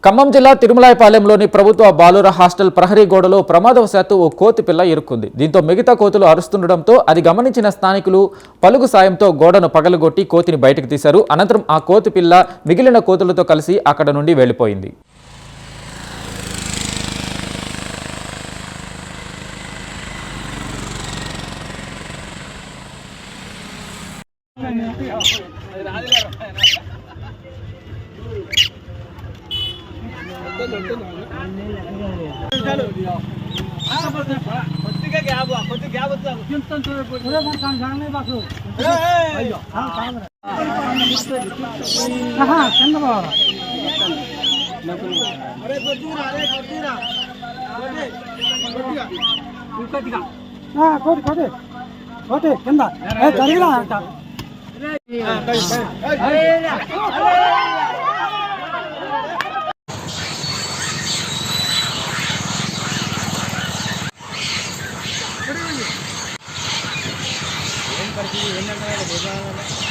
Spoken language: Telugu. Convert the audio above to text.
ఖమ్మం జిల్లా తిరుమలాయపాలెంలోని ప్రభుత్వ బాలుర హాస్టల్ ప్రహరీ గోడలో ప్రమాదవశాత్తు ఓ కోతి పిల్ల ఇరుక్కుంది. దీంతో మిగతా కోతులు అరుస్తుండటంతో అది గమనించిన స్థానికులు పలుగు సాయంతో గోడను పగలగొట్టి కోతిని బయటకు తీశారు. అనంతరం ఆ కోతి పిల్ల మిగిలిన కోతులతో కలిసి అక్కడ నుండి వెళ్లిపోయింది. కింద ఏం పరిస్థితి ఏంటంటే